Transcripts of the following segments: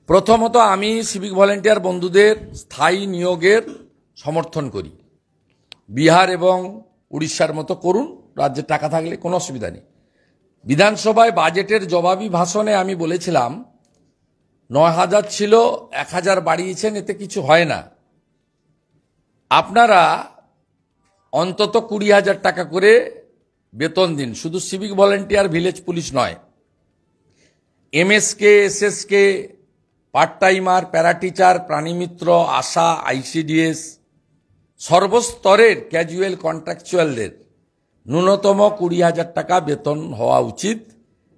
প্রথমত আমি civic volunteer বন্ধুদের স্থায়ী নিয়োগের সমর্থন করি। বিহার এবং উড়িষ্যার মতো করুন, রাজ্যে টাকা থাকলে কোনো অসুবিধা নেই। বিধানসভায় বাজেটের জবাবি ভাষণে আমি বলেছিলাম ৯,০০০ ছিল, ১,০০০ বাড়িয়েছেন, এতে কিছু হয় না। আপনারা অন্তত ২০,০০০ টাকা করে বেতন দিন, শুধু সিভিক ভলেন্টিয়ার, ভিলেজ পুলিশ নয়, MSK, SSK, part timer, para teacher, প্রাণীমিত্র, আশা, আইসিডিএস, সর্বস্তরের ক্যাজুয়াল কন্ট্রাকচুয়ালদের ন্যূনতম ২০,০০০ টাকা বেতন হওয়া উচিত।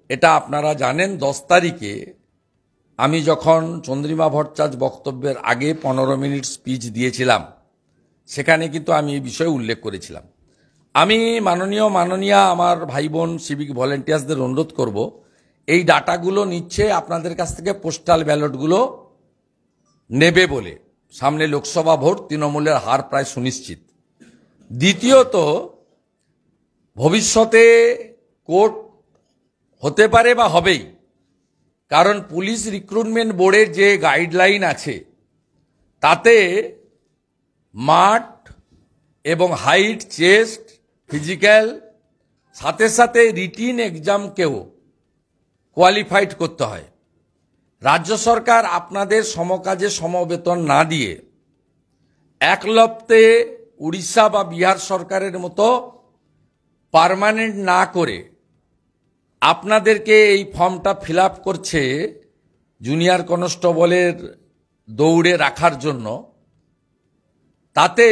এটা আপনারা জানেন। ১০ তারিখে আমি যখন চন্দ্রিমা ভট্টাচার্য বক্তব্যের আগে ১৫ মিনিট স্পিচ দিয়েছিলাম, সেখানে কিন্তু আমি এই বিষয়ে উল্লেখ করেছিলাম। আমি মাননীয়া আমার ভাই বোন সিভিক ভলেন্টিয়ার্সদের অনুরোধ করব, এই ডাটাগুলো নিচ্ছে আপনাদের কাছ থেকে পোস্টাল ব্যালটগুলো নেবে বলে। সামনে লোকসভা ভোট, তৃণমূলের হার প্রায় সুনিশ্চিত। দ্বিতীয়ত, ভবিষ্যতে কোর্ট হতে পারে বা হবেই, কারণ পুলিশ রিক্রুটমেন্ট বোর্ডের যে গাইডলাইন আছে তাতে মাঠ এবং হাইট, চেস্ট, ফিজিক্যাল, সাথে সাথে রিটিন এক্সামকেও কোয়ালিফাইড করতে হয়। রাজ্য সরকার আপনাদের সমকাজে সমবেতন না দিয়ে একলপ্তে উড়িষ্যা বা বিহার সরকারের মতো পার্মানেন্ট না করে আপনাদেরকে এই ফর্মটা ফিল আপ করছে জুনিয়র কনস্টেবলের দৌড়ে রাখার জন্য। তাতে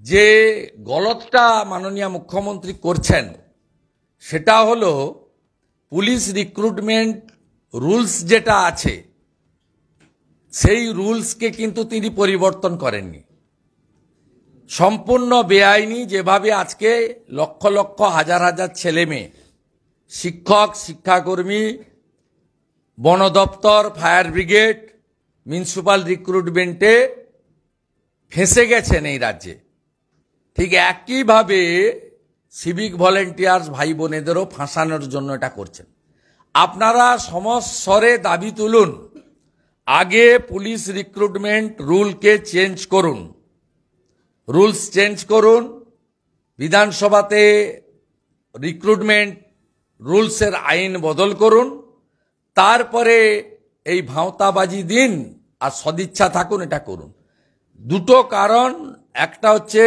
যে গলতটা মাননীয় মুখ্যমন্ত্রী করছেন সেটা হলো পুলিশ রিক্রুটমেন্ট রুলস যেটা আছে সেই রুলসকে কিন্তু তিনি পরিবর্তন করেননি। সম্পূর্ণ বেআইনি যেভাবে আজকে লক্ষ লক্ষ হাজার হাজার ছেলে মেয়ে, শিক্ষক, শিক্ষাকর্মী, বন দপ্তর, ফায়ার ব্রিগেড, মিউনিসিপাল রিক্রুটমেন্টে ফেঁসে গেছেন এই রাজ্যে, ঠিক একইভাবে সিভিক ভলেন্টিয়ার্স ভাই বোনেদেরও ফাঁসানোর জন্য এটা করছেন। আপনারা সমস্বরে দাবি তুলুন, আগে পুলিশ রিক্রুটমেন্ট রুলকে চেঞ্জ করুন, রুলস চেঞ্জ করুন, বিধানসভাতে রিক্রুটমেন্ট রুলসের আইন বদল করুন, তারপরে এই ভাঁওতাবাজি দিন আর সদিচ্ছা থাকুন এটা করুন। দুটো কারণ, একটা হচ্ছে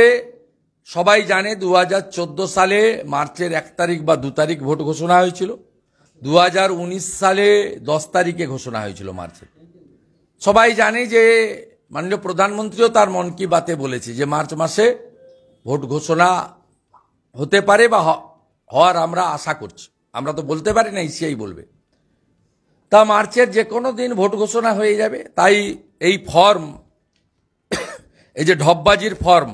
সবাই জানে 2014 সালে মার্চের 1 তারিখ বা 2 তারিখ ভোট ঘোষণা হয়েছিল, 2019 সালে 10 তারিখে ঘোষণা হয়েছিল মার্চে। সবাই জানে যে মাননীয় প্রধানমন্ত্রীও তার মন কি বাতে বলেছে যে মার্চ মাসে ভোট ঘোষণা হতে পারে বা হওয়ার আমরা আশা করছি। আমরা তো বলতে পারি না, ইসিআই বলবে। তা মার্চের যে কোনো দিন ভোট ঘোষণা হয়ে যাবে। তাই এই ফর্ম, এই যে ঢপবাজির ফর্ম,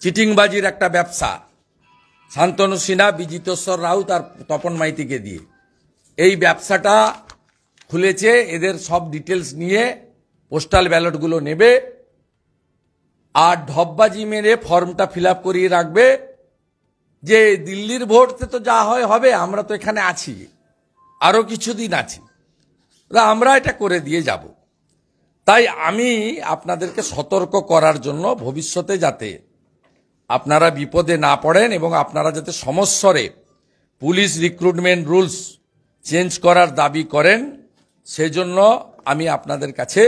চিটিংবাজির একটা ব্যবসা, শান্তনু সিনহা, বিজিতেশ্বর রাউত আর তপন মাইতিকে দিয়ে এই ব্যবসাটা খুলেছে। এদের সব ডিটেলস নিয়ে পোস্টাল ব্যালটগুলো নেবে আর ঢপবাজি মেরে ফর্মটা ফিল আপ করিয়ে রাখবে যে দিল্লির ভোটতে তো যা হয় হবে, আমরা তো এখানে আছি, আরো কিছুদিন আছি, আমরা এটা করে দিয়ে যাব। তাই আমি আপনাদেরকে সতর্ক করার জন্য, ভবিষ্যতে যাতে আপনারা বিপদে না পড়েন এবং আপনারা যাতে সমস্বরে পুলিশ রিক্রুটমেন্ট রুলস চেঞ্জ করার দাবি করেন, সেজন্য আমি আপনাদের কাছে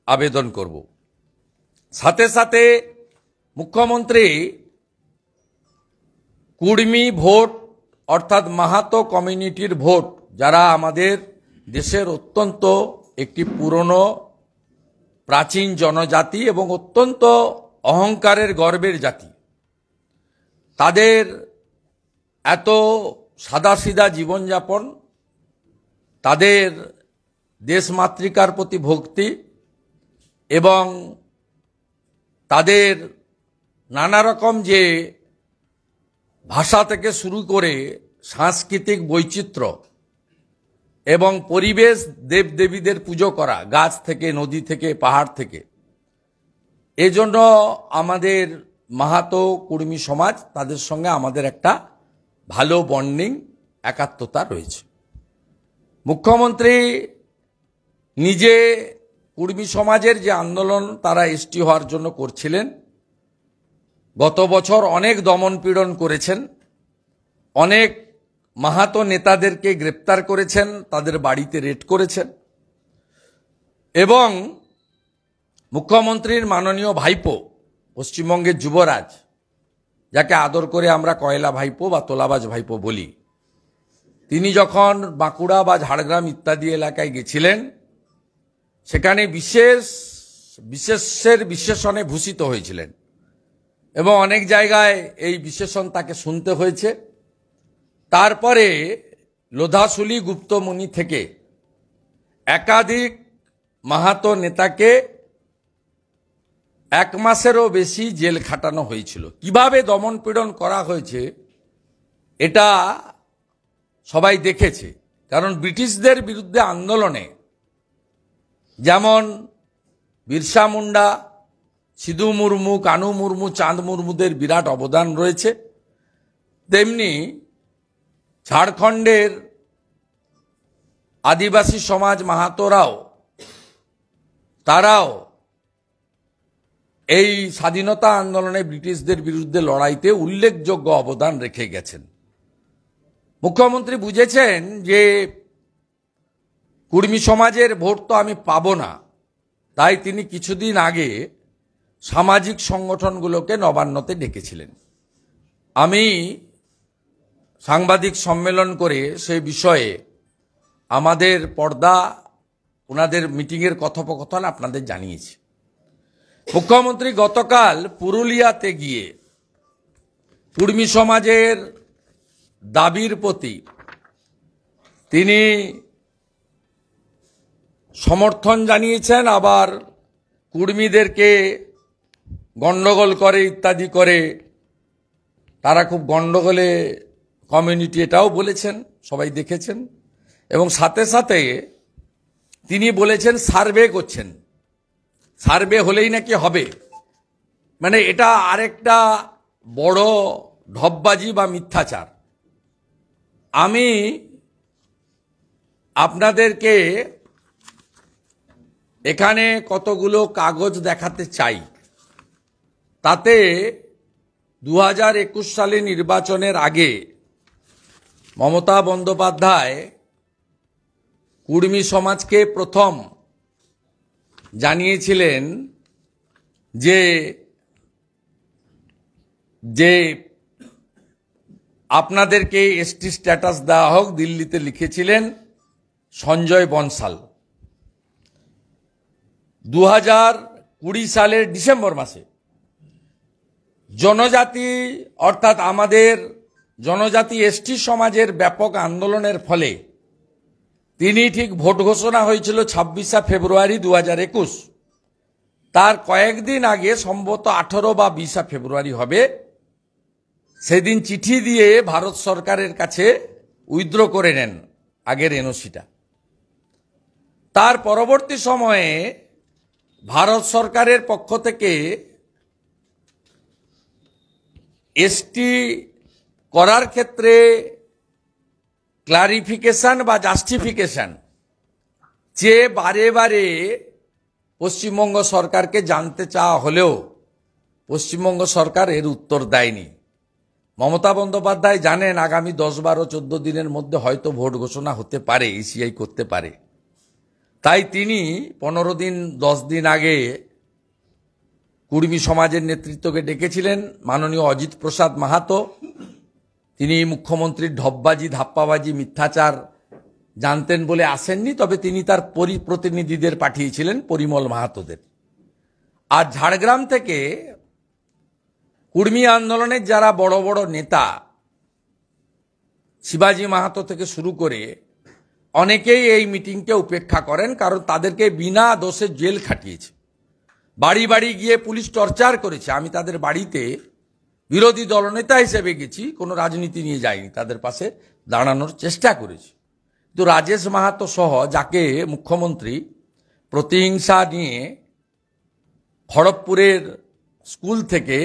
আবেদন করব। সাথে সাথে মুখ্যমন্ত্রী কুর্মী ভোট অর্থাৎ মাহাতো কমিউনিটির ভোট, যারা আমাদের দেশের অত্যন্ত একটি পুরনো প্রাচীন জনজাতি এবং অত্যন্ত অহংকারের গর্বের জাতি, তাদের এত সাদাসিধা জীবনযাপন, তাদের দেশমাতৃকার প্রতি ভক্তি এবং তাদের নানা রকম যে ভাষা থেকে শুরু করে সাংস্কৃতিক বৈচিত্র্য এবং পরিবেশ, দেবদেবীদের পুজো করা, গাছ থেকে, নদী থেকে, পাহাড় থেকে, এজন্য আমাদের মাহাতো কুর্মী সমাজ, তাদের সঙ্গে আমাদের একটা ভালো বন্ডিং, একাত্মতা রয়েছে। মুখ্যমন্ত্রী নিজে কুর্মী সমাজের যে আন্দোলন তারা এসটি হওয়ার জন্য করছিলেন, গত বছর অনেক দমনপীড়ন করেছেন, অনেক মাহাতো নেতাদেরকে গ্রেপ্তার করেছেন, তাদের বাড়িতে রেড করেছেন এবং মুখ্যমন্ত্রীর মাননীয় ভাইপো, পশ্চিমবঙ্গের যুবরাজ, যাকে আদর করে আমরা কয়লা ভাইপো বা তোলাবাজ ভাইপো বলি, তিনি যখন বাঁকুড়া বা ঝাড়গ্রাম ইত্যাদি এলাকায় গেছিলেন, সেখানে বিশেষের বিশেষণে ভূষিত হয়েছিলেন এবং অনেক জায়গায় এই বিশেষণ তাকে শুনতে হয়েছে। তারপরে লোধাশুলি গুপ্তমুনি থেকে একাধিক মাহাতো নেতাকে 1 মাসেরও বেশি জেল খাটানো হয়েছিল। কিভাবে দমনপীড়ন করা হয়েছে এটা সবাই দেখেছে, কারণ ব্রিটিশদের বিরুদ্ধে আন্দোলনে যেমন বিরসা মুন্ডা, সিধু মুর্মু, কানু মুর্মু, চাঁদ মুর্মুদের বিরাট অবদান রয়েছে, তেমনি ঝাড়খণ্ডের আদিবাসী সমাজ মাহাতোরাও, তারাও এই স্বাধীনতা আন্দোলনে ব্রিটিশদের বিরুদ্ধে লড়াইতে উল্লেখযোগ্য অবদান রেখে গেছেন। মুখ্যমন্ত্রী বুঝেছেন যে কুর্মী সমাজের ভোট তো আমি পাবো না, তাই তিনি কিছুদিন আগে সামাজিক সংগঠনগুলোকে নবান্নতে ডেকেছিলেন। আমি সাংবাদিক সম্মেলন করে সেই বিষয়ে আমাদের পর্দা ওনাদের মিটিংয়ের কথোপকথন আপনাদের জানিয়েছি। মুখ্যমন্ত্রী গতকাল পুরুলিয়াতে গিয়ে কুর্মী সমাজের দাবির প্রতি তিনি সমর্থন জানিয়েছেন, আবার কুর্মীদেরকে গণ্ডগোল করে ইত্যাদি করে তারা খুব গণ্ডগোলে কমিউনিটি, এটাও বলেছেন, সবাই দেখেছেন। এবং সাথে সাথে তিনি বলেছেন সার্ভে করছেন, সার্ভে হলেই নাকি হবে, মানে এটা আরেকটা বড় ঢপবাজি বা মিথ্যাচার। আমি আপনাদেরকে এখানে কতগুলো কাগজ দেখাতে চাই। তাতে 2021 সালে নির্বাচনের আগে মমতা বন্দ্যোপাধ্যায় কুর্মী সমাজকে প্রথম জানিয়েছিলেন যে যে আপনাদেরকে এসটি স্ট্যাটাস দেওয়া হোক। দিল্লিতে লিখেছিলেন সঞ্জয় বনসাল। 2020 সালের ডিসেম্বর মাসে জনজাতি অর্থাৎ আমাদের জনজাতি এসটি সমাজের ব্যাপক আন্দোলনের ফলে তিনি ঠিক ভোট ঘোষণা হয়েছিল 26শে ফেব্রুয়ারি 2021, তার কয়েকদিন আগে সম্ভবত 18 বা 20 ফেব্রুয়ারি হবে, সেদিন চিঠি দিয়ে ভারত সরকারের কাছে উইথড্র করে নেন আগের এনওসিটা। তার পরবর্তী সময়ে ভারত সরকারের পক্ষ থেকে এসটি করার ক্ষেত্রে ক্লারিফিকেশন বা জাস্টিফিকেশন যে বারে বারে পশ্চিমবঙ্গ সরকারকে জানতে চাওয়া হলেও পশ্চিমবঙ্গ সরকার এর উত্তর দেয়নি। মমতা বন্দ্যোপাধ্যায় জানেন আগামী 10, 12, 14 দিনের মধ্যে হয়তো ভোট ঘোষণা হতে পারে, ইসিআই করতে পারে, তাই তিনি 15 দিন 10 দিন আগে কুর্মী সমাজের নেতৃত্বকে ডেকেছিলেন। মাননীয় অজিত প্রসাদ মাহাতো, তিনি মুখ্যমন্ত্রীর ঢপবাজি, ধাপ্পাবাজি, মিথ্যাচার জানতেন বলে আসেননি, তবে তিনি তার প্রতিনিধিদের পাঠিয়েছিলেন, পরিমল মাহাতোদের। আর ঝাড়গ্রাম থেকে কুর্মী আন্দোলনের যারা বড় বড় নেতা, শিবাজি মাহাতো থেকে শুরু করে অনেকেই এই মিটিংকে উপেক্ষা করেন, কারণ তাদেরকে বিনা দোষে জেল খাটিয়েছে, বাড়ি বাড়ি গিয়ে পুলিশ টর্চার করেছে। আমি তাদের বাড়িতে বিরোধী দলনেতা হিসেবে গেছি, কোনো রাজনীতি নিয়ে যাইনি, তাদের পাশে দাঁড়ানোর চেষ্টা করেছি। কিন্তু রাজেশ মাহাতো সহ, যাকে মুখ্যমন্ত্রী প্রতিহিংসা নিয়ে খড়গপুরের স্কুল থেকে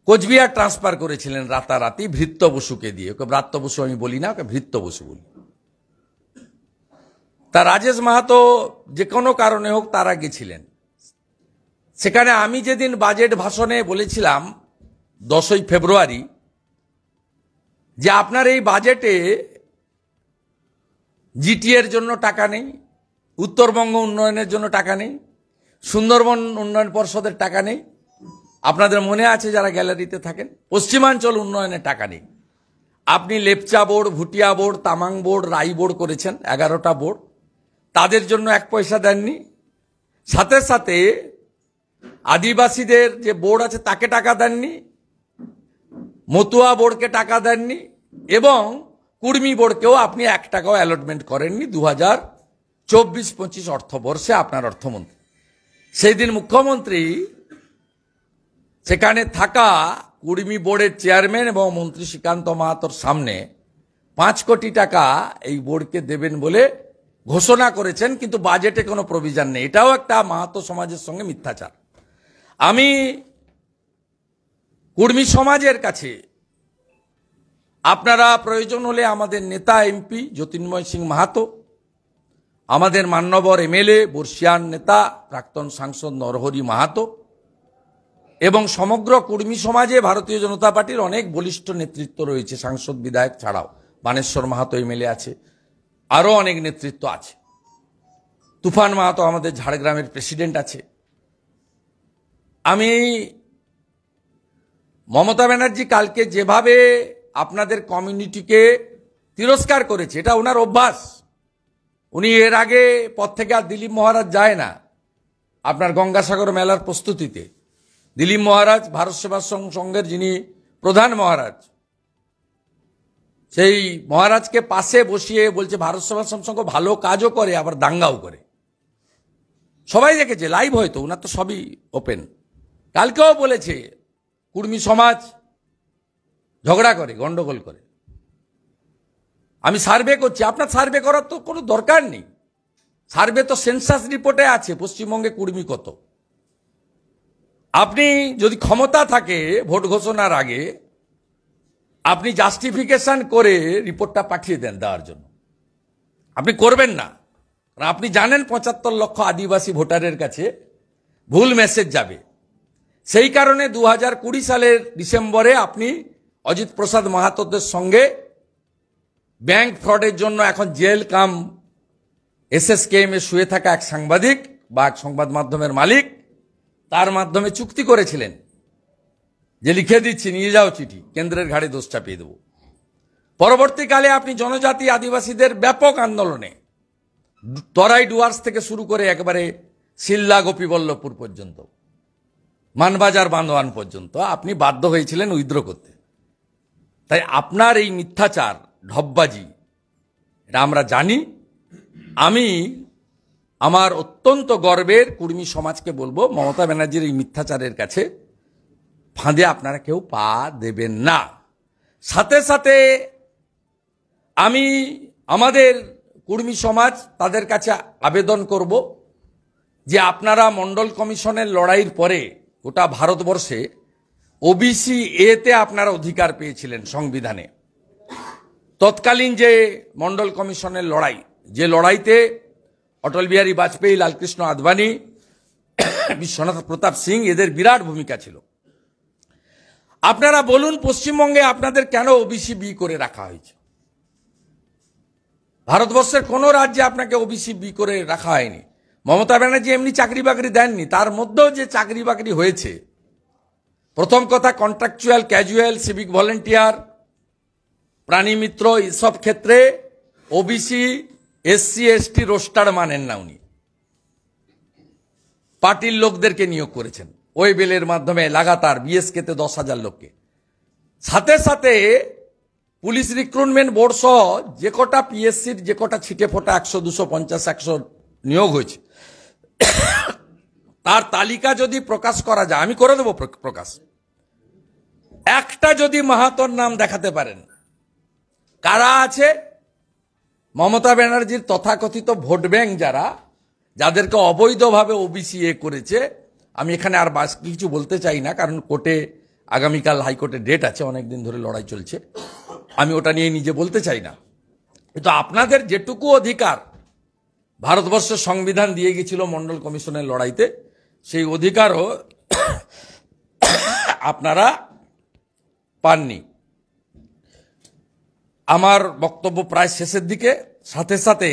কোচবিহার ট্রান্সফার করেছিলেন রাতারাতি ভৃত্য বসুকে দিয়ে, ওকে ব্রাত্য বসু আমি বলি না, ওকে ভৃত্য বসু বলি, তা রাজেশ মাহাতো যে কোনো কারণে হোক তারা গেছিলেন। সেখানে আমি যেদিন বাজেট ভাষণে বলেছিলাম 10ই ফেব্রুয়ারি যে আপনার এই বাজেটে জিটি এর জন্য টাকা নেই, উত্তরবঙ্গ উন্নয়নের জন্য টাকা নেই, সুন্দরবন উন্নয়ন পর্ষদের টাকা নেই, আপনাদের মনে আছে যারা গ্যালারিতে থাকেন, পশ্চিমাঞ্চল উন্নয়নের টাকা নেই। আপনি Lepcha board, Bhutia board, Tamang board, Rai board করেছেন, 11টা বোর্ড, তাদের জন্য 1 পয়সা দেননি। সাথে সাথে আদিবাসীদের যে বোর্ড আছে তাকে টাকা দেননি, মতুয়া বোর্ডকে টাকা দেননি, এবং কুর্মী বোর্ডকেও আপনি 1 টাকাও অ্যালটমেন্ট করেননি 2024-25 অর্থবর্ষে আপনার অর্থমন্ত্রী। সেই দিন মুখ্যমন্ত্রী সেখানে থাকা কুর্মী বোর্ডের চেয়ারম্যান এবং মন্ত্রী শ্রীকান্ত মাহাতোর সামনে 5 কোটি টাকা এই বোর্ডকে দেবেন বলে ঘোষণা করেছেন, কিন্তু বাজেটে কোনো প্রভিশন নেই। এটাও একটা মাহাতো সমাজের সঙ্গে মিথ্যাচার। আমি কুর্মী সমাজের কাছে আপনারা প্রয়োজন হলে আমাদের নেতা এমপি জ্যোতির্ময় সিং মাহাতো, আমাদের মান্যবর এমএলএ বর্ষিয়ান নেতা প্রাক্তন সাংসদ নরহরি মাহাতো এবং সমগ্র কুর্মী সমাজে ভারতীয় জনতা পার্টির অনেক বলিষ্ঠ নেতৃত্ব রয়েছে, সাংসদ বিধায়ক ছাড়াও বানেশ্বর মাহাতো এমএলএ আছে, আরও অনেক নেতৃত্ব আছে। তুফান মাহাতো আমাদের ঝাড়গ্রামের প্রেসিডেন্ট আছে। আমি মমতা ব্যানার্জি কালকে যেভাবে আপনাদের কমিউনিটিকে তিরস্কার করেছে, এটা ওনার অভ্যাস। উনি এর আগে পথ থেকে আর দিলীপ মহারাজ যায় না। আপনার গঙ্গাসাগর মেলার প্রস্তুতিতে দিলীপ মহারাজ ভারত সেবাশ্রম সংঘের যিনি প্রধান মহারাজ, সেই মহারাজকে পাশে বসিয়ে বলছে ভারত সেবাশ্রম সংঘ ভালো কাজও করে আবার দাঙ্গাও করে। সবাই দেখেছে, লাইভ হয়তো, ওনার তো সবই ওপেন। কালকেও বলেছে কুর্মী সমাজ ঝগড়া করে, গন্ডগোল করে। আমি সার্ভে করছি, আপনার সার্ভে করার তো কোনো দরকার নেই। সার্ভে তো সেন্সাস রিপোর্টে আছে পশ্চিমবঙ্গে কুর্মী কত। আপনি যদি ক্ষমতা থাকে ভোট ঘোষণার আগে আপনি জাস্টিফিকেশন করে রিপোর্টটা পাঠিয়ে দেন দেওয়ার জন্য, আপনি করবেন না। কারণ আপনি জানেন 75 লক্ষ আদিবাসী ভোটারের কাছে ভুল মেসেজ যাবে। সেই কারণে 2020 সালের ডিসেম্বরে আপনি অজিত প্রসাদ মাহাতোদের সঙ্গে ব্যাংক ফ্রডের জন্য এখন জেল কাম SSKM এ শুয়ে থাকা এক সাংবাদিক বা এক সংবাদ মাধ্যমের মালিক, তার মাধ্যমে চুক্তি করেছিলেন যে লিখে দিচ্ছি, নিয়ে যাও চিঠি, কেন্দ্রের ঘাড়ে দোষ চাপিয়ে দেব। পরবর্তীকালে আপনি জনজাতি আদিবাসীদের ব্যাপক আন্দোলনে তরাই ডুয়ার্স থেকে শুরু করে একেবারে সিল্লা গোপীবল্লভপুর পর্যন্ত, মানবাজার বান্দোয়ান পর্যন্ত আপনি বাধ্য হয়েছিলেন উইথড্র করতে। তাই আপনার এই মিথ্যাচার, ঢপবাজি, এটা আমরা জানি। আমি আমার অত্যন্ত গর্বের কুর্মী সমাজকে বলবো, মমতা ব্যানার্জির এই মিথ্যাচারের কাছে ফাঁদে আপনারা কেউ পা দেবেন না। সাথে সাথে আমি আমাদের কুর্মী সমাজ তাদের কাছে আবেদন করব যে আপনারা মন্ডল কমিশনের লড়াইয়ের পরে গোটা ভারতবর্ষে ওবিসি এতে আপনারা অধিকার পেয়েছিলেন সংবিধানে। তৎকালীন যে মন্ডল কমিশনের লড়াই, যে লড়াইতে অটল বিহারী বাজপেয়ী, লালকৃষ্ণ আদবানি, বিশ্বনাথ প্রতাপ সিং এদের বিরাট ভূমিকা ছিল। আপনারা বলুন পশ্চিমবঙ্গে আপনাদের কেন ওবিসি বি করে রাখা হয়েছে? ভারতবর্ষের কোনো রাজ্যে আপনাকে ওবিসি বি করে রাখা হয়নি। মমতা ব্যানার্জি এমনি চাকরি বাকরি দেননি, তার মধ্যেও যে চাকরি বাকরি হয়েছে, প্রথম কথা কন্ট্রাকচুয়াল, ক্যাজুয়াল, সিভিক ভলেন্টিয়ার, প্রাণী মিত্র, এসব ক্ষেত্রে ওবিসি SC ST রোস্টার মানেন না। উনি পার্টির লোকদেরকে নিয়োগ করেছেন ওই বেলের মাধ্যমে লাগাতার BSK-তে 10,000 লোককে। সাথে সাথে পুলিশ রিক্রুটমেন্ট বোর্ড সহ যে কটা PSC-র যে কটা ছিটে ফোটা 100, 200, 50, 100 নিয়োগ হয়েছে, তার তালিকা যদি প্রকাশ করা যায়, আমি করে দেব প্রকাশ, একটা যদি মাহাতোর নাম দেখাতে পারেন কারা আছে মমতা ব্যানার্জির তথাকথিত ভোট ব্যাংক যারা, যাদেরকে অবৈধভাবে ওবিসি করেছে, আমি এখানে আর বাস কিছু বলতে চাই না, কারণ কোর্টে আগামীকাল হাইকোর্টে ডেট আছে, অনেকদিন ধরে লড়াই চলছে, আমি ওটা নিয়ে নিজে বলতে চাই না। কিন্তু আপনাদের যেটুকু অধিকার ভারতবর্ষের সংবিধান দিয়ে গেছিল মন্ডল কমিশনের লড়াইতে, সেই অধিকারও আপনারা পাননি। আমার বক্তব্য প্রায় শেষের দিকে। সাথে সাথে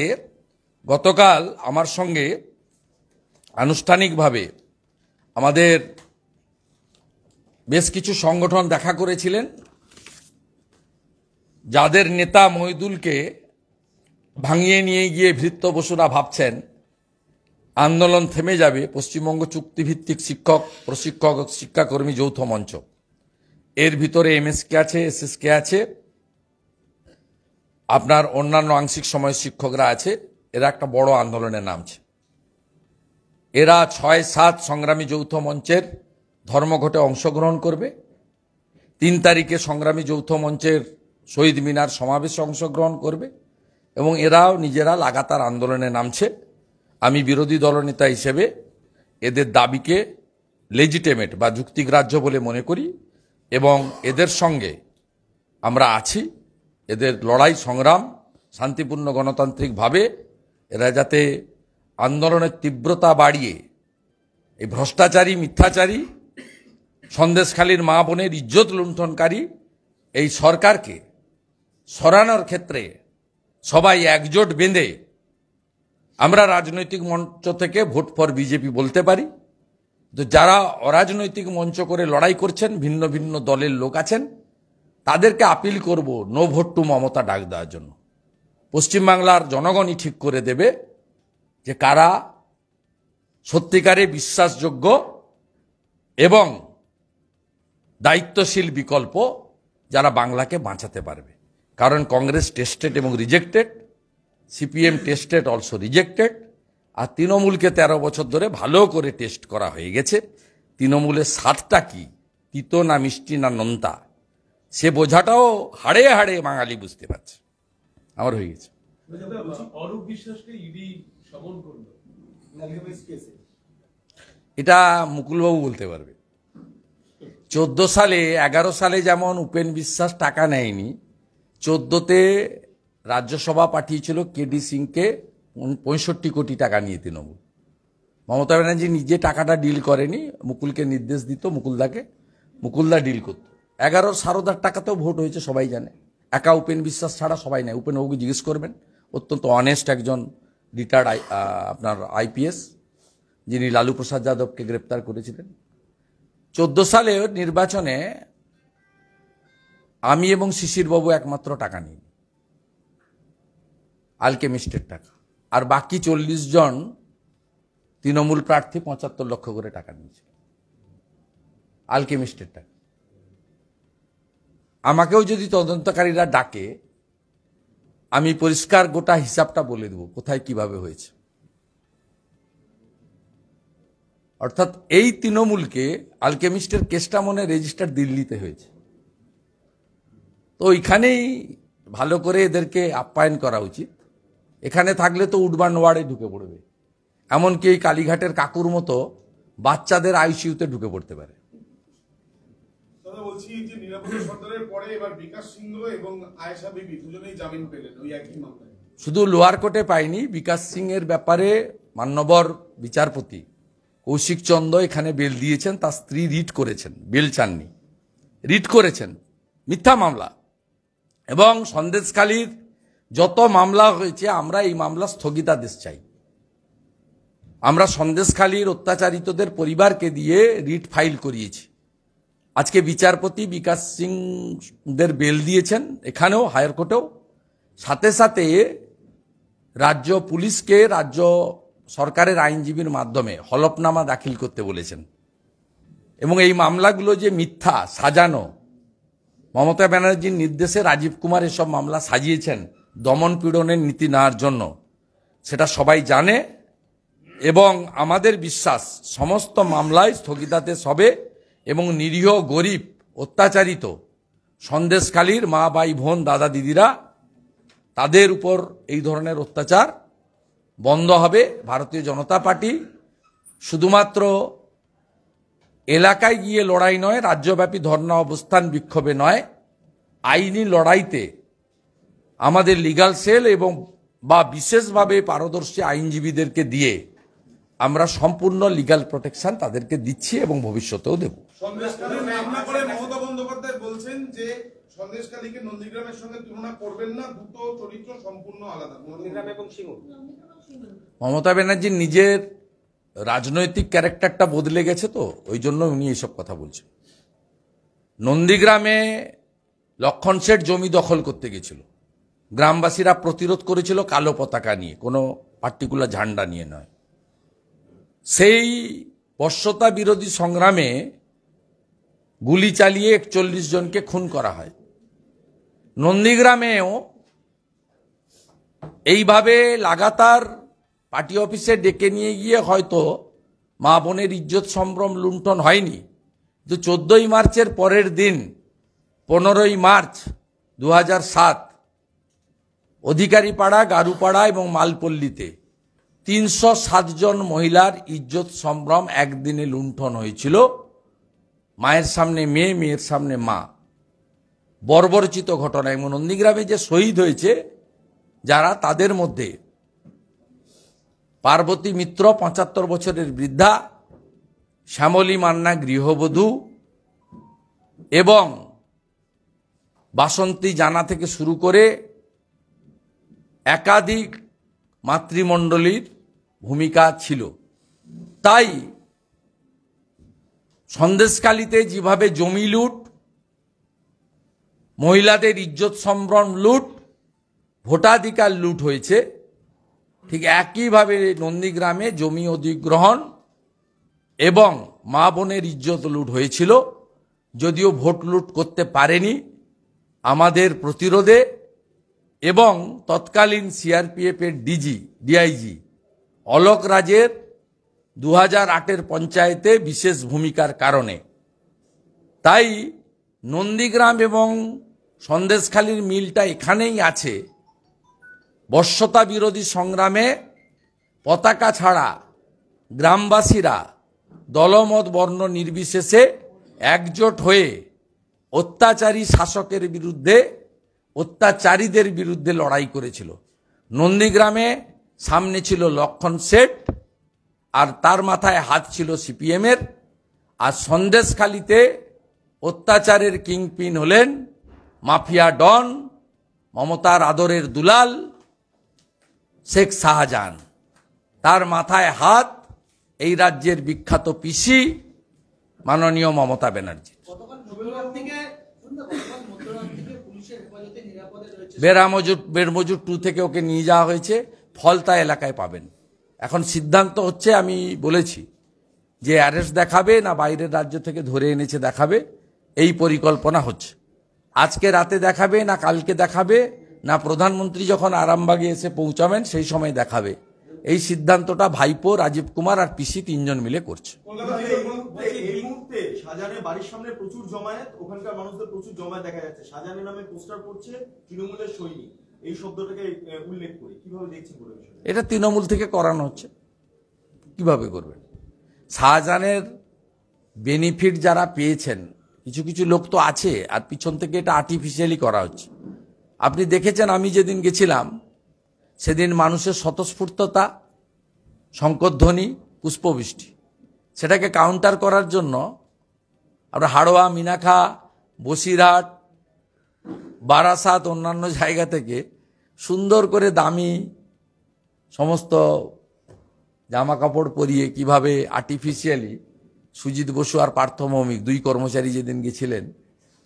গতকাল আমার সঙ্গে আনুষ্ঠানিকভাবে আমাদের বেশ কিছু সংগঠন দেখা করেছিলেন, যাদের নেতা মহিদুলকে ভাঙিয়ে নিয়ে গিয়ে ভৃত্য বসুরা ভাবছেন আন্দোলন থেমে যাবে। পশ্চিমবঙ্গ চুক্তিভিত্তিক শিক্ষক প্রশিক্ষক শিক্ষাকর্মী যৌথ মঞ্চ, এর ভিতরে এমএসকে আছে, এসএসকে আছে, আপনার অন্যান্য আংশিক সময় শিক্ষকরা আছে। এরা একটা বড় আন্দোলনে নামছে। এরা ৬-৭ সংগ্রামী যৌথ মঞ্চের ধর্মঘটে অংশগ্রহণ করবে। ৩ তারিখে সংগ্রামী যৌথ মঞ্চের শহীদ মিনার সমাবেশে অংশগ্রহণ করবে এবং এরাও নিজেরা লাগাতার আন্দোলনে নামছে। আমি বিরোধী দলনেতা হিসেবে এদের দাবিকে লেজিটিমেট বা যুক্তিগ্রাহ্য বলে মনে করি এবং এদের সঙ্গে আমরা আছি। এদের লড়াই সংগ্রাম শান্তিপূর্ণ গণতান্ত্রিকভাবে এরা যাতে আন্দোলনের তীব্রতা বাড়িয়ে এই ভ্রষ্টাচারী মিথ্যাচারী সন্দেশখালীর মা বোনের ইজ্জত লুণ্ঠনকারী এই সরকারকে সরানোর ক্ষেত্রে সবাই একজোট বেঁধে আমরা রাজনৈতিক মঞ্চ থেকে ভোট ফর বিজেপি বলতে পারি। তো যারা অরাজনৈতিক মঞ্চ করে লড়াই করছেন, ভিন্ন ভিন্ন দলের লোক আছেন, তাদেরকে আপিল করব নো ভোট টু মমতা ডাক দেওয়ার জন্য। পশ্চিমবাংলার জনগণই ঠিক করে দেবে যে কারা সত্যিকারে বিশ্বাসযোগ্য এবং দায়িত্বশীল বিকল্প যারা বাংলাকে বাঁচাতে পারবে। কারণ কংগ্রেস টেস্টেড এবং rejected, CPM tested also rejected, আর তৃণমূলকে 13 বছর ধরে ভালো করে টেস্ট করা হয়ে গেছে। তৃণমূলের স্বাদটা কি, তিতো না মিষ্টি না নোনতা, সে বোঝাটাও হাড়ে হাড়ে বাঙালি বুঝতে পারছে। আমার হয়ে গেছে। এটা মুকুলবাবু বলতে পারবে। 14 সালে 11 সালে যেমন উপেন বিশ্বাস টাকা নেয়নি, 14তে রাজ্যসভা পাঠিয়েছিল কেডি সিংকে 65 কোটি টাকা নিয়ে তৃণমূল। মমতা ব্যানার্জি নিজে টাকাটা ডিল করেনি, মুকুলকে নির্দেশ দিত, মুকুলদা ডিল করত। 11 সারদার টাকাতেও ভোট হয়েছে, সবাই জানে। একা উপেন বিশ্বাস ছাড়া সবাই নেয়। উপেনবাবুকে জিজ্ঞেস করবেন, অত্যন্ত অনেস্ট একজন রিটায়ার্ড আপনার আইপিএস, যিনি লালু প্রসাদ যাদবকে গ্রেপ্তার করেছিলেন। 14 সালে নির্বাচনে আমি এবং শিশিরবাবু একমাত্র টাকা নিই, আলকেমিস্টের টাকা, আর বাকি 40 জন তৃণমূল প্রার্থী 75 লক্ষ করে টাকা নিয়েছে আলকেমিস্টের টাকা। আমাকেও যদি তদন্তকারীরা ডাকে, আমি পরিষ্কার গোটা হিসাবটা বলে দেব কোথায় কিভাবে হয়েছে। অর্থাৎ এই তৃণমূলকে আলকেমিস্টের কেসটা মনে রেজিস্টার দিল্লিতে হয়েছে। তো এখানেই ভালো করে এদেরকে আপ্যায়ন করা উচিত। এখানে থাকলে তো উডবান ওয়ার্ডে ঢুকে পড়বে, এমনকি এই কালীঘাটের কাকুর মতো বাচ্চাদের আইসিইউতে ঢুকে পড়তে পারে। বলছি যে নিরাপত্তা সরকারের পরে এবার বিকাশ সিংহ এবং আয়েশা বিবি দুজনেই জামিন পেলেন ওই একই মামলায়। শুধু লোয়ার কোর্টে পায়নি, বিকাশ সিং এর ব্যাপারে মান্যবর বিচারপতি কৌশিক চন্দ্র এখানে বেল দিয়েছেন। তার স্ত্রী রিট করেছেন, বেল চাননি, রিট করেছেন, মিথ্যা মামলা। এবং সন্দেশখালীর যত মামলা হয়েছে, আমরা এই মামলা স্থগিতাদেশ চাই। আমরা সন্দেশখালীর অত্যাচারিতদের পরিবারকে দিয়ে রিট ফাইল করিয়েছি। আজকে বিচারপতি বিকাশ সিংদের বেল দিয়েছেন এখানেও, হায়ার কোর্টেও। সাথে সাথে রাজ্য পুলিশকে রাজ্য সরকারের আইনজীবীর মাধ্যমে হলফনামা দাখিল করতে বলেছেন। এবং এই মামলাগুলো যে মিথ্যা সাজানো, মমতা ব্যানার্জির নির্দেশে রাজীব কুমার এসব মামলা সাজিয়েছেন দমন পীড়নের নীতি নেওয়ার জন্য, সেটা সবাই জানে। এবং আমাদের বিশ্বাস সমস্ত মামলায় স্থগিতাদেশ হবে এবং নিরীহ গরিব অত্যাচারিত সন্দেশখালীর মা ভাই বোন দাদা দিদিরা, তাদের উপর এই ধরনের অত্যাচার বন্ধ হবে। ভারতীয় জনতা পার্টি শুধুমাত্র এলাকায় গিয়ে লড়াই নয়, রাজ্যব্যাপী ধর্ণা অবস্থান বিক্ষোভে নয়, আইনি লড়াইতে আমাদের লিগ্যাল সেল এবং বা বিশেষভাবে পারদর্শী আইনজীবীদেরকে দিয়ে আমরা সম্পূর্ণ লিগ্যাল প্রোটেকশন তাদেরকে দিচ্ছি এবং ভবিষ্যতেও দেব। সন্দেশখালীর নাম না করে মমতা বন্দ্যোপাধ্যায় বলছেন যে সন্দেশখালীকে নন্দীগ্রামের সঙ্গে তুলনা করবেন না, দুটো চরিত্র সম্পূর্ণ আলাদা, নন্দীগ্রাম এবং সিঙ্গুর। মমতা ব্যানার্জির নিজের রাজনৈতিক ক্যারেক্টারটা বদলে গেছে, তো ওই জন্য উনি এইসব কথা বলছেন। নন্দীগ্রামে লক্ষণ শেঠ জমি দখল করতে গেছিল, গ্রামবাসীরা প্রতিরোধ করেছিল কালো পতাকা নিয়ে, কোনো পার্টিকুলার ঝান্ডা নিয়ে নয়। সেই বর্ষতা বিরোধী সংগ্রামে গুলি চালিয়ে 41 জনকে খুন করা হয়। নন্দীগ্রামেও এইভাবে লাগাতার পার্টি অফিসে ডেকে নিয়ে গিয়ে হয়তো মা বোনের ইজ্জত সম্ভ্রম লুণ্ঠন হয়নি, তো 14ই মার্চের পরের দিন 15ই মার্চ 2007 অধিকারীপাড়া, গারুপাড়া এবং মালপল্লীতে 307 জন মহিলার ইজ্জত সম্ভ্রম একদিনে লুণ্ঠন হয়েছিল। মায়ের সামনে মেয়ে, মেয়ের সামনে মা, বর্বরচিত ঘটনা। এবং নন্দীগ্রামে যে শহীদ হয়েছে যারা, তাদের মধ্যে পার্বতী মিত্র 75 বছরের বৃদ্ধা, শ্যামলী মান্না গৃহবধূ এবং বাসন্তী জানা থেকে শুরু করে একাধিক মাতৃমণ্ডলীর ভূমিকা ছিল। তাই সন্দেশখালীতে যেভাবে জমি লুট, মহিলাদের ইজ্জত সম্ভ্রম লুট, ভোটাধিকার লুট হয়েছে, ঠিক একইভাবে নন্দীগ্রামে জমি অধিগ্রহণ এবং মা বোনের ইজ্জত লুট হয়েছিল। যদিও ভোট লুট করতে পারেনি আমাদের প্রতিরোধে, এবং তৎকালীন সিআরপিএফের ডিআইজি অলোক রাজের 2008-এর পঞ্চায়েতে বিশেষ ভূমিকার কারণে। তাই নন্দীগ্রাম এবং সন্দেশখালীর মিলটা এখানেই আছে। বর্ষতা বিরোধী সংগ্রামে পতাকা ছাড়া গ্রামবাসীরা দলমত বর্ণ নির্বিশেষে একজোট হয়ে অত্যাচারী শাসকের বিরুদ্ধে, অত্যাচারীদের বিরুদ্ধে লড়াই করেছিল। নন্দীগ্রামে সামনে ছিল লক্ষণ শেঠ, আর তার মাথায় হাত ছিল সিপিএমের। আর সন্দেশখালীতে অত্যাচারের কিংপিন হলেন মাফিয়া ডন, মমতার আদরের দুলাল শেখ শাহজাহান। তার মাথায় হাত এই রাজ্যের বিখ্যাত পিসি মাননীয় মমতা ব্যানার্জি। বেরমজুর 2 থেকে ওকে নিয়ে যাওয়া হয়েছে, ফলতা এলাকায় পাবেন। এখন সিদ্ধান্ত হচ্ছে, আমি বলেছি যে অ্যারেস্ট দেখাবে না বাইরের রাজ্য থেকে ধরে এনেছে দেখাবে, এই পরিকল্পনা হচ্ছে। আজকে রাতে দেখাবে না কালকে দেখাবে, না প্রধানমন্ত্রী যখন আরামবাগে এসে পৌঁছাবেন সেই সময় দেখাবে, এই সিদ্ধান্তটা ভাইপো, রাজীব কুমার আর পিসি 3 জন মিলে করছে। এই মুহূর্তে শাহজাহানের বাড়ির সামনে প্রচুর জমায়েত, ওখানকার মানুষদের প্রচুর জমায়েত দেখা যাচ্ছে। শাহজাহানের নামে পোস্টার পড়ছে, তৃণমূলের সৈনিক, এই শব্দটাকে উল্লেখ করে। কিভাবে দেখছেন পুরো বিষয়টা? এটা তৃণমূল থেকে করানো হচ্ছে। কিভাবে করবেন? শাহজাহানের বেনিফিট যারা পেয়েছেন, কিছু কিছু লোক তো আছে, আর পিছন থেকে এটা আর্টিফিশিয়ালি করা হচ্ছে। আপনি দেখেছেন, আমি যেদিন গেছিলাম সেদিন মানুষের স্বতঃস্ফূর্ততা, শঙ্করধ্বনি, পুষ্পবৃষ্টি, সেটাকে কাউন্টার করার জন্য আমরা হাড়োয়া, মিনাখা, বসিরহাট, বারাসাত, অন্যান্য জায়গা থেকে সুন্দর করে দামি সমস্ত জামা কাপড় পরিয়ে কিভাবে আর্টিফিশিয়ালি সুজিত বসু আর পার্থ মৌমিক 2 কর্মচারী যেদিন গেছিলেন,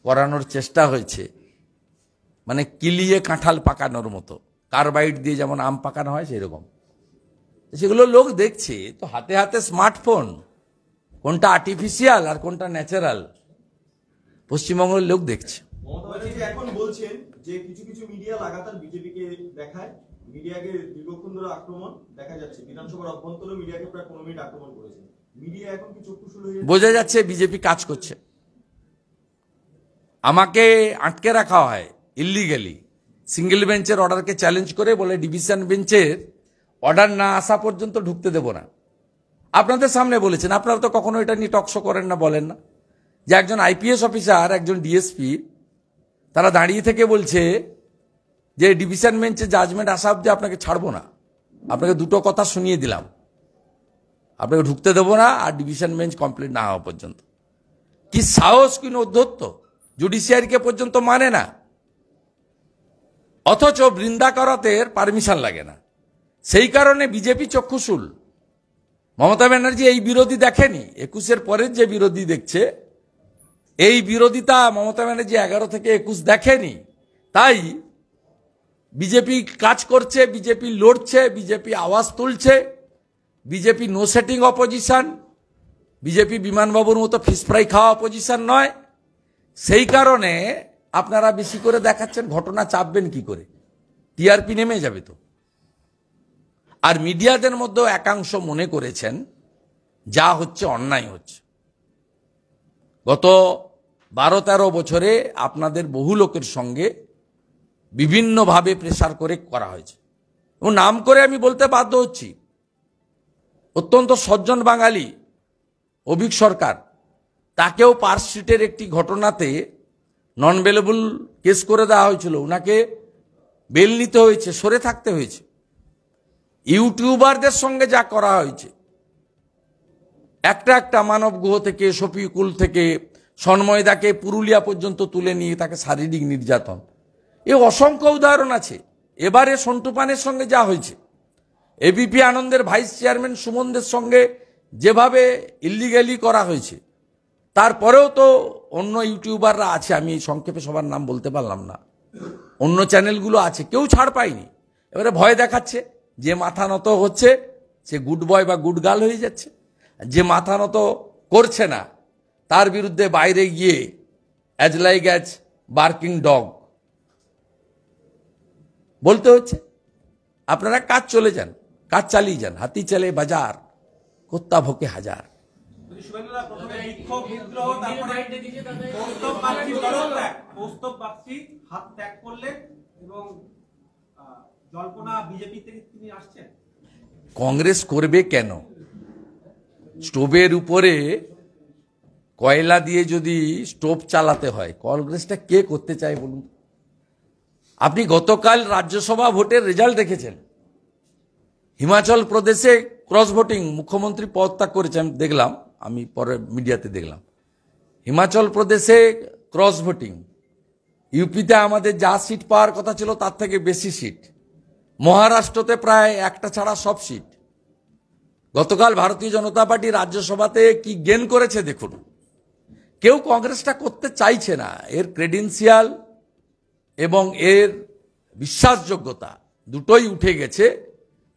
করানোর চেষ্টা হয়েছে। মানে কিলিয়ে কাঁঠাল পাকানোর মতো, কার্বাইড দিয়ে যেমন আম পাকানো হয় সেরকম। সেগুলো লোক দেখছে, তো হাতে হাতে স্মার্টফোন, কোনটা আর্টিফিশিয়াল আর কোনটা ন্যাচারাল পশ্চিমবঙ্গের লোক দেখছে। এখন বলছেন যে কিছু কিছু মিডিয়া লাগাতার বিজেপিকে দেখায়, মিডিয়াকে দীর্ঘক্ষণ ধরে আক্রমণ দেখা যাচ্ছে। বিধানসভার অভ্যন্তরে মিডিয়াকে প্রায় 15 মিনিট আক্রমণ করেছে। মিডিয়া এখন কি চক্ষু শুরু হয়ে বোঝা যাচ্ছে বিজেপি কাজ করছে। আমাকে আটকে রাখা হয় ইলিগালি, সিঙ্গেল বেঞ্চের অর্ডারকে চ্যালেঞ্জ করে, বলে ডিভিশন বেঞ্চের অর্ডার না আসা পর্যন্ত ঢুকতে দেব না। আপনাদের সামনে বলেছেন, আপনারা তো কখনো এটা নিয়ে টকশো করেন না, বলেন না যে একজন আইপিএস অফিসার, একজন ডিএসপি, তারা দাঁড়িয়ে থেকে বলছে যে ডিভিশন বেঞ্চে জাজমেন্ট আসা অব্দি আপনাকে ছাড়বো না, আপনাকে দুটো কথা শুনিয়ে দিলাম, আপনাকে ঢুকতে দেবো না আর ডিভিশন বেঞ্চ কমপ্লিট না হওয়া পর্যন্ত। কি সাহস, কি অধ্যত্ত, জুডিশিয়ারিকে পর্যন্ত মানে না, অথচ বৃন্দা করাতের পারমিশন লাগে না। সেই কারণে বিজেপি চক্ষুশূল। মমতা ব্যানার্জি এই বিরোধী দেখেনি, 21-এর পরের যে বিরোধী দেখছে, এই বিরোধিতা মমতা ব্যানার্জি 11 থেকে 21 দেখেনি। তাই বিজেপি কাজ করছে, বিজেপি লড়ছে, বিজেপি আওয়াজ তুলছে, BJP no setting opposition, BJP বিমানবাবুর মতো ফিশ ফ্রাই খাওয়া অপোজিশন নয়। সেই কারণে আপনারা বেশি করে দেখাচ্ছেন, ঘটনা চাপবেন কি করে, টিআরপি নেমে যাবে তো। আর মিডিয়াদের মধ্যেও একাংশ মনে করেছেন যা হচ্ছে অন্যায় হচ্ছে। গত 12-13 বছরে আপনাদের বহু লোকের সঙ্গে বিভিন্নভাবে প্রেসার করে করা হয়েছে, এবং নাম করে আমি বলতে বাধ্য হচ্ছি, অত্যন্ত সজ্জন বাঙালি অভিক সরকার, তাকেও পার্কস্ট্রিটের একটি ঘটনাতে নন বেলেবল কেস করে দেওয়া হয়েছিল, ওনাকে বেল নিতে হয়েছে, সরে থাকতে হয়েছে। ইউটিউবারদের সঙ্গে যা করা হয়েছে, একটা মানব গুহ থেকে, শফিকুল থেকে, সন্ময়দাকে পুরুলিয়া পর্যন্ত তুলে নিয়ে তাকে শারীরিক নির্যাতন, এ অসংখ্য উদাহরণ আছে। এবারে সন্টু পানের সঙ্গে যা হয়েছে, এবিপি আনন্দের ভাইস চেয়ারম্যান সুমনদের সঙ্গে যেভাবে ইলিগালি করা হয়েছে, তারপরেও তো অন্য ইউটিউবাররা আছে, আমি সংক্ষেপে সবার নাম বলতে পারলাম না, অন্য চ্যানেলগুলো আছে, কেউ ছাড় পায়নি। এবারে ভয় দেখাচ্ছে, যে মাথা নত হচ্ছে সে গুড বয় বা গুড গার্ল হয়ে যাচ্ছে, যে মাথা নত করছে না তার বিরুদ্ধে বাইরে গিয়ে as like as barking dog বলতে হচ্ছে। আপনারা কাজ চলে যান, কাজ চালিয়ে যান, হাতি চলে বাজার, কুত্তা ভোকে হাজার। কংগ্রেস করবে কেন? স্টোভের উপরে কয়লা দিয়ে যদি স্টোভ চালাতে হয়, কংগ্রেসটা কে করতে চায় বলুন? আপনি গতকাল রাজ্যসভা ভোটের রেজাল্ট দেখেছেন, হিমাচল প্রদেশে ক্রস ভোটিং, মুখ্যমন্ত্রী পদত্যাগ করেছে, আমি দেখলাম, আমি পরে মিডিয়াতে দেখলাম। হিমাচল প্রদেশে ক্রস ভোটিং, ইউপিতে আমাদের যা সিট পাওয়ার কথা ছিল তার থেকে বেশি সিট, মহারাষ্ট্রতে প্রায় একটা ছাড়া সব সিট। গতকাল ভারতীয় জনতা পার্টি রাজ্যসভাতে কি গেন করেছে দেখুন। কেউ কংগ্রেসটা করতে চাইছে না, এর ক্রেডেন্সিয়াল এবং এর বিশ্বাসযোগ্যতা দুটোই উঠে গেছে।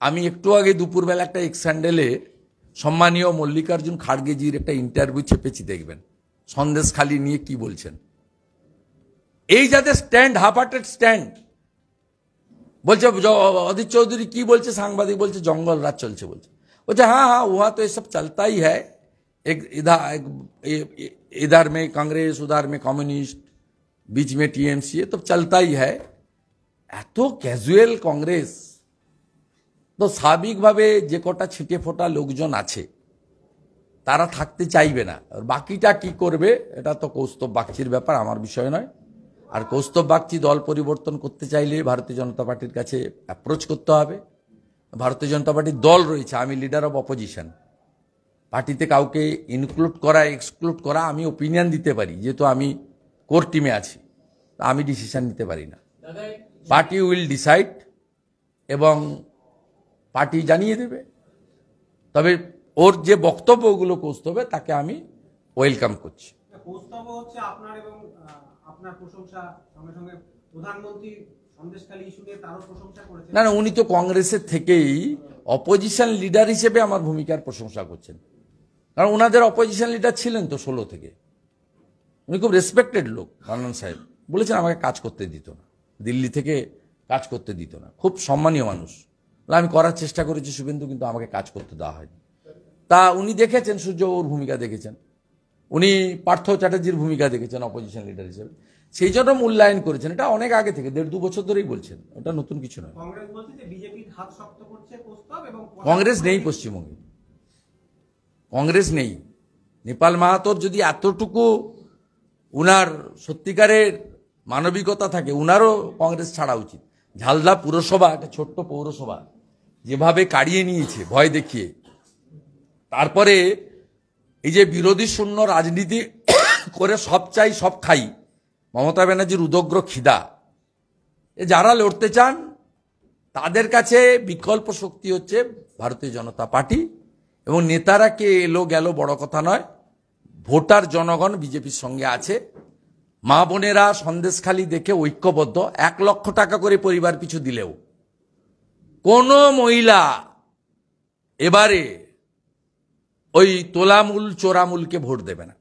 আমি একটু আগে দুপুরবেলা একটা এক্স স্যান্ডেলে সম্মানীয় মল্লিকার্জুন খাড়গেজির একটা ইন্টারভিউ ছেপেছি, দেখবেন সন্দেশখালি নিয়ে কি বলছেন। এই যাদের স্ট্যান্ড, হাফ-হার্টেড স্ট্যান্ড, বলছে অধীর চৌধুরী কি বলছে, সাংবাদিক বলছে জঙ্গল রাজ চলছে, বলছে হ্যাঁ वहाँ तो ये सब चलता ही है, एक इधर में कांग्रेस, उधर में कम्युनिस्ट, बीच में टीएमसी, ये तो चलता ही है। এত ক্যাজুয়াল কংগ্রেস তো স্বাভাবিকভাবে যে কটা ছিটে ফোটা লোকজন আছে তারা থাকতে চাইবে না। আর বাকিটা কি করবে এটা তো কৌস্তব বাগচির ব্যাপার, আমার বিষয় নয়। আর কৌস্তব বাগচি দল পরিবর্তন করতে চাইলে ভারতীয় জনতা পার্টির কাছে অ্যাপ্রোচ করতে হবে। ভারতীয় জনতা পার্টির দল রয়েছে, আমি লিডার অব অপোজিশন, পার্টিতে কাউকে ইনক্লুড করা এক্সক্লুড করা আমি ওপিনিয়ন দিতে পারি, যেহেতু আমি কোর টিমে আছি, আমি ডিসিশন নিতে পারি না। পার্টি উইল ডিসাইড এবং পার্টি জানিয়ে দেবে। তবে ওর যে বক্তব্যগুলো কৌস্তবে তাকে আমি ওয়েলকাম করছি। কৌস্তব হচ্ছে আপনার এবং আপনার প্রশংসা, সঙ্গে সঙ্গে প্রধানমন্ত্রী সন্দেশখালী ইস্যু নিয়ে তারও প্রশংসা করেছেন। না, উনি তো কংগ্রেসের থেকেই অপোজিশন লিডার হিসেবে আমার ভূমিকার প্রশংসা করছেন, কারণ ওনাদের অপোজিশন লিডার ছিলেন তো 16 থেকে। উনি খুব রেসপেক্টেড লোক, মান্নান সাহেব বলেছেন আমাকে কাজ করতে দিত না, দিল্লি থেকে কাজ করতে দিত না, খুব সম্মানীয় মানুষ। আমি করার চেষ্টা করেছি শুভেন্দু, কিন্তু আমাকে কাজ করতে দেওয়া হয়নি। তা উনি দেখেছেন, সূর্য ওর ভূমিকা দেখেছেন, উনি পার্থ চ্যাটার্জির ভূমিকা দেখেছেন অপোজিশন লিডার হিসেবে, সেই জন্য মূল্যায়ন করেছেন। এটা অনেক আগে থেকে, 1.5-2 বছর ধরেই বলছেন, ওটা নতুন কিছু নয়। কংগ্রেস বলছে যে বিজেপির হাত শক্ত করছে কৌস্তব, এবং কংগ্রেস নেই পশ্চিমবঙ্গে, কংগ্রেস নেই। নেপাল মাহাতোর যদি এতটুকু উনার সত্যিকারের মানবিকতা থাকে, উনারও কংগ্রেস ছাড়া উচিত। ঝালদা পুরসভা একটা ছোট্ট পৌরসভা যেভাবে কাড়িয়ে নিয়েছে ভয় দেখিয়ে, তারপরে এই যে বিরোধী শূন্য রাজনীতি করে সব চাই সব খাই, মমতা ব্যানার্জির উদগ্র খিদা, যারা লড়তে চান তাদের কাছে বিকল্প শক্তি হচ্ছে ভারতীয় জনতা পার্টি, এবং নেতারা কে এলো গেল বড় কথা নয়, ভোটার জনগণ বিজেপির সঙ্গে আছে। মা বোনেরা সন্দেশখালি দেখে ঐক্যবদ্ধ, 1 লক্ষ টাকা করে পরিবার পিছু দিলেও কোনো মহিলা এবারে ওই তোলামূল চোরামূলকে ভোট দেবে না।